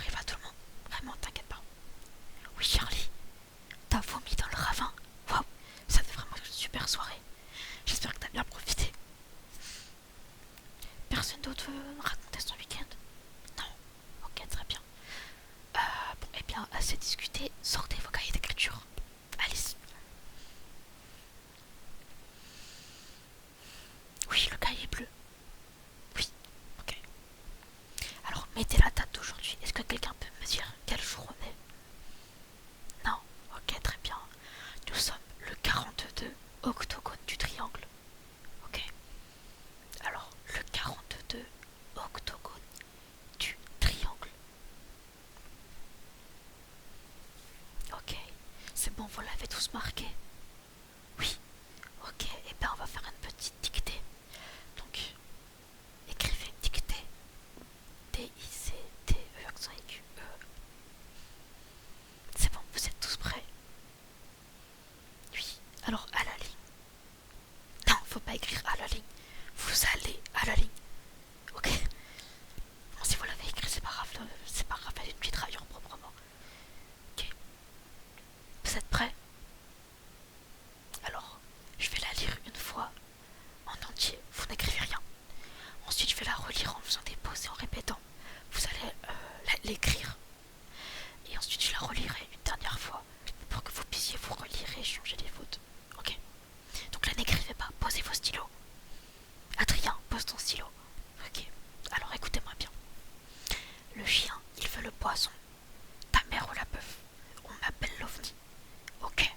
arrive à tout le monde. Vraiment, t'inquiète pas. Oui, Charlie, t'as vomi dans le ravin. Waouh, ça fait vraiment une super soirée. J'espère que t'as bien profité. Personne d'autre veut raconter son week-end? Non. Ok, très bien. Bon, eh bien, assez discuté. Sortez vos cahiers d'écriture. Allez. Oui, le cahier bleu. Oui, ok. Alors, mettez la date d'aujourd'hui. Est-ce que quelqu'un peut me dire quel jour on est? Non. Ok, très bien. Nous sommes le 42 octogone du triangle. Ok. Alors, le 42 octogone du triangle. Ok. C'est bon, vous l'avez tous marqué? Oui. Ok, et bien on va faire une petite dictée. Donc, écrivez dictée. D-I-C-T-E accent aigu. C'est bon, vous êtes tous prêts? Oui. Alors, à la ligne. Non, faut pas écrire à la ligne. Vous allez à la ligne. Ok. Bon, si vous l'avez écrit, c'est pas grave. C'est pas grave, elle est une petite rayure proprement. Ok. Vous êtes prêts? Alors, je vais la lire une fois en entier. Vous n'écrivez rien. Ensuite, je vais la relire en faisant des pauses et en répétant. Vous allez l'écrire. Et ensuite, je la relirai une dernière fois pour que vous puissiez vous relire et changer les fautes. Ok. Donc là, n'écrivez pas. Posez vos stylos. Adrien, pose ton stylo. Ok. Alors écoutez-moi bien. Le chien, il veut le poisson. Ta mère ou la bœuf. On m'appelle l'ovni. Ok.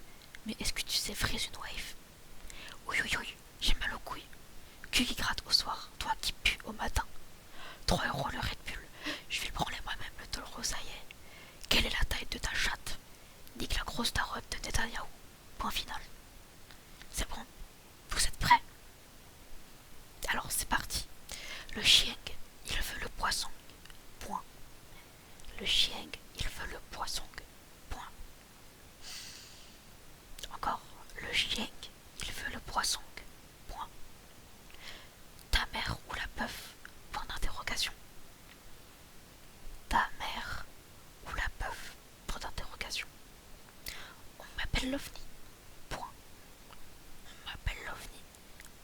Mais est-ce que tu sais freeze une wave? Oui, oui, oui. J'ai mal aux couilles. Cul qui gratte au soir. Toi qui pue au matin. 3 € le Red Bull. Je vais le branler moi-même le taureau, ça y est. Quelle est la taille de ta chatte? Nique la grosse tarotte de Netanyahou. Point final. C'est bon? Vous êtes prêts? Alors c'est parti. Le chien, il veut le poisson. Point. Le chien, il veut le poisson. Point. Encore. Le chien, il veut le poisson. Point. Ta mère ou la bœuf? Point d'interrogation. Ta mère ou la bœuf? Point d'interrogation. On m'appelle l'ovni. Point. On m'appelle l'ovni.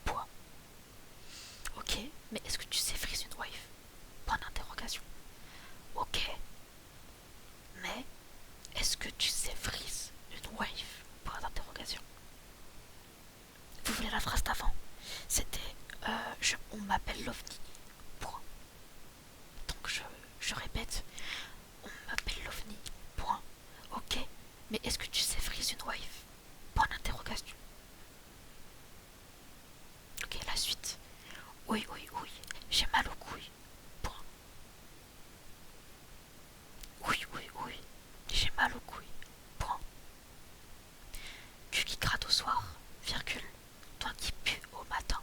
Point. Ok, mais est-ce que tu sais freeze une wave? Point d'interrogation. Ok, mais est-ce que tu sais freeze une wave? Point d'interrogation. Vous voulez la phrase d'avant? C'était on m'appelle l'ovni. Point. Donc je répète, on m'appelle l'ovni. Point. Ok, mais est-ce que tu sais freeze une wave? Point d'interrogation. Ok, la suite. Oui, oui, oui, j'ai mal aux couilles. Point. Oui, oui, oui, j'ai mal aux couilles. Point. Cul qui gratte au soir, virgule. Toi qui pue au matin.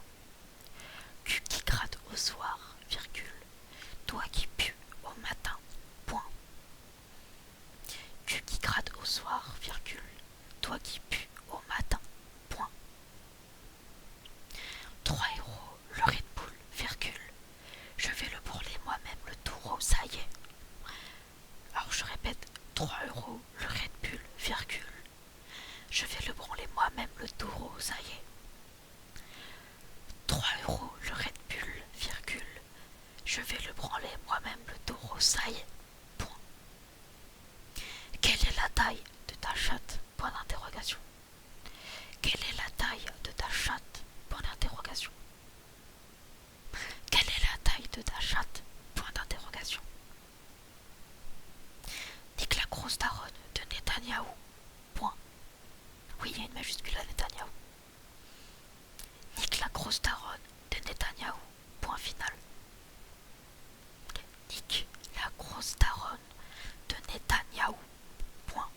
Cul qui gratte au soir, virgule. Toi qui pue au matin. Point. Cul qui gratte au soir, virgule. Toi qui pue au matin. Point. 3 € le Red Bull, virgule. Je vais le brûler moi-même le taureau, ça y est. Alors je répète, 3 € le Red Bull, virgule. Je vais le branler moi-même le taureau, ça y est. 3 € le Red Bull, virgule. Je vais le branler moi-même le taureau, ça y est. Point. Quelle est la taille de ta chatte? Point d'interrogation. Quelle est la taille de ta chatte? Point d'interrogation. Quelle est la taille de ta chatte? Point d'interrogation. Nique la grosse daronne de Netanyahou. Point. Oui, il y a une majuscule à Netanyahou. Nique la grosse daronne de Netanyahou. Point final. Nique la grosse daronne de Netanyahou. Point.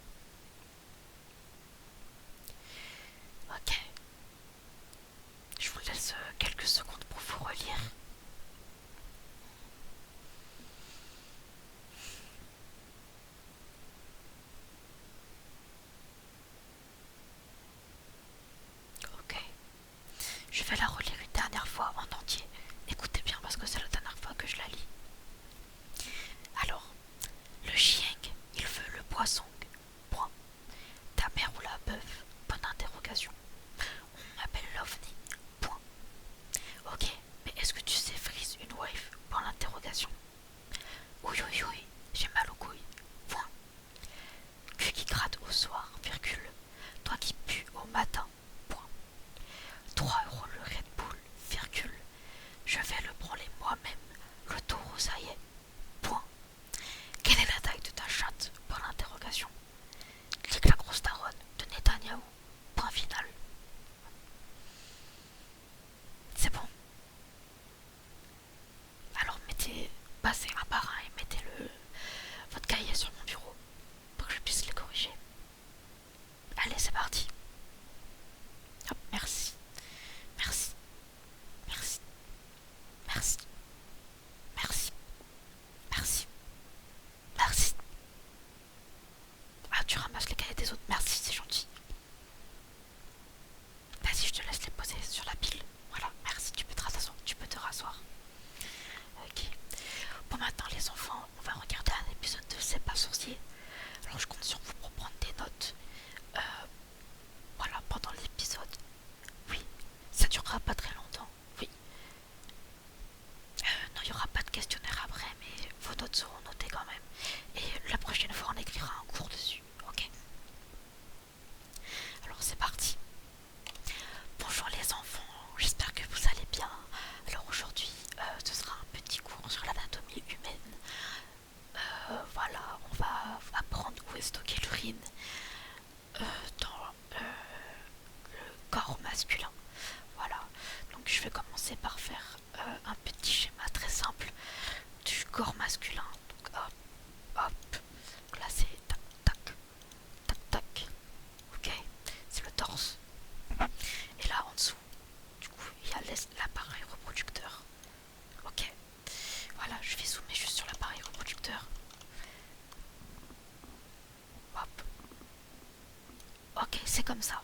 c'est comme ça.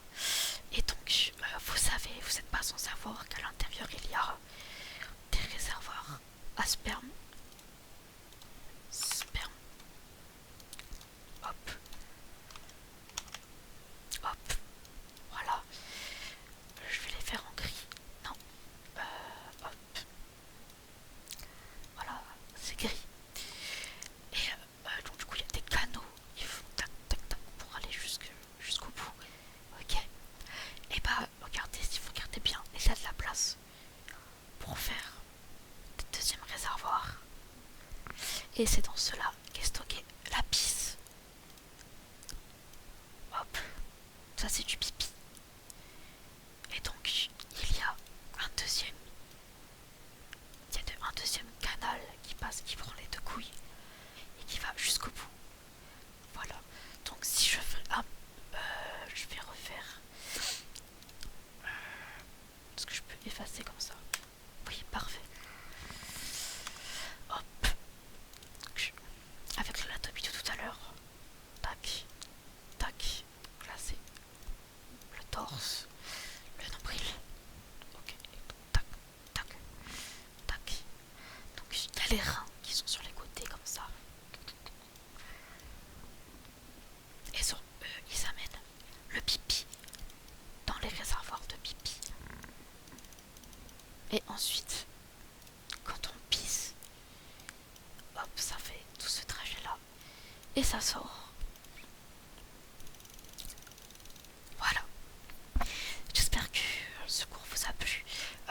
Et donc, vous savez, vous n'êtes pas sans savoir qu'à l'intérieur, il y a des réservoirs à sperme. Sperme. Hop. Hop. Voilà. Je vais les faire en gris. Non. Hop. Voilà. C'est gris. Et donc du coup, il y a des canaux. Il faut tac, tac, tac pour aller jusqu'au bout. Ok. Et bah, regardez, si vous regardez bien, il y a de la place pour faire le deuxième réservoir. Et c'est dans cela qu'est stocké la pisse. Hop. Ça, c'est du pipi. Et donc, il y a un deuxième. Un deuxième canal qui passe, qui prend les deux couilles et qui va jusqu'au bout. Voilà. Donc si je fais je vais refaire. Est-ce que je peux effacer comme ça? Oui, parfait. Hop. Avec l'anatomie de tout à l'heure. Tac. Tac. Là c'est le torse, le nombril. Ok. Tac. Tac. Tac. Donc il y a les reins qui sont sur les côtés comme ça. Et ils amènent le pipi dans les réservoirs de pipi. Et ensuite, quand on pisse, hop, ça fait tout ce trajet-là. Et ça sort. Voilà. J'espère que ce cours vous a plu.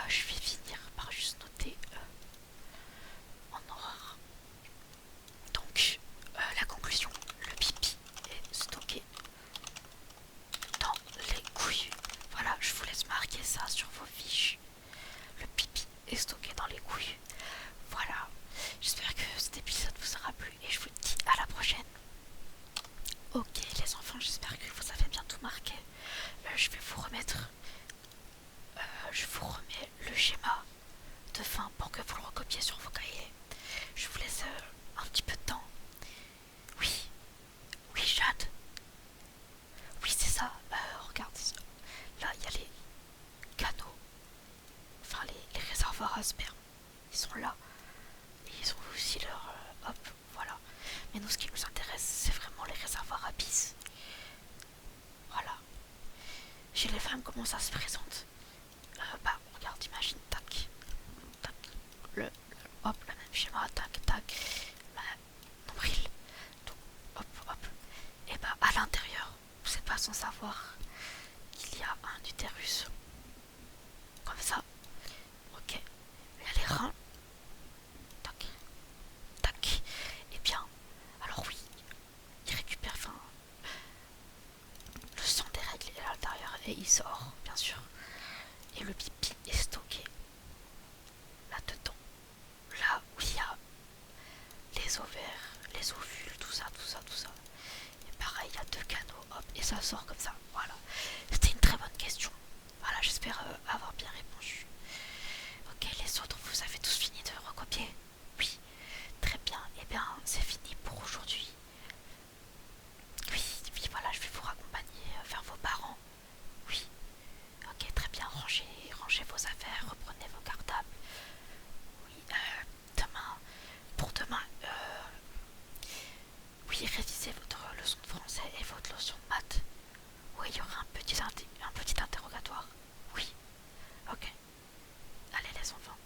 Je vais finir par juste noter en horreur. Donc, la conclusion, le pipi est stocké dans les couilles. Voilà, je vous laisse marquer ça sur vos fiches. Le pipi est stocké dans les couilles. Voilà, j'espère que cet épisode vous aura plu et je vous dis à la prochaine. Ok les enfants, j'espère que vous avez bien tout marqué. Je vais vous remettre, je vous remets le schéma de fin pour que vous le recopiez sur vos cahiers. Je vous laisse un petit peu de temps. Oui, oui Jade. Oui c'est ça, regarde, là il y a les canaux, enfin les réservoirs à sperme, ils sont là. Et ils ont aussi leur... hop, voilà. Mais nous ce qui nous intéresse c'est vraiment les réservoirs à pisse. Voilà. Chez les femmes comment ça se présente? Bah regarde, imagine, tac, tac, hop, le même schéma, tac, tac, nombril, donc, hop, hop. Et bah à l'intérieur, vous n'êtes pas sans savoir qu'il y a un utérus. Comme ça. Ok. Il y a les reins. Tac, tac. Et bien, alors oui, il récupère le sang des règles est à l'intérieur et il sort, bien sûr. Et le pipi est stocké là-dedans. Là où il y a les ovaires, les ovules, tout ça, tout ça, tout ça. Et pareil, il y a deux canaux, hop, et ça sort comme ça. Voilà. C'était une très bonne question. Voilà, j'espère avoir bien répondu. Ok, les autres, vous avez tous fini de recopier? Oui, très bien. Et bien, c'est fini pour aujourd'hui. Oui, oui, voilà, je vais vous raccompagner vers vos parents. Oui, ok, très bien. Rangez vos affaires, reprenez vos cartables. Oui, pour demain, oui, révisez votre leçon de français et votre leçon de maths. Oui, il y aura un petit interrogatoire. Oui, ok. Allez les enfants.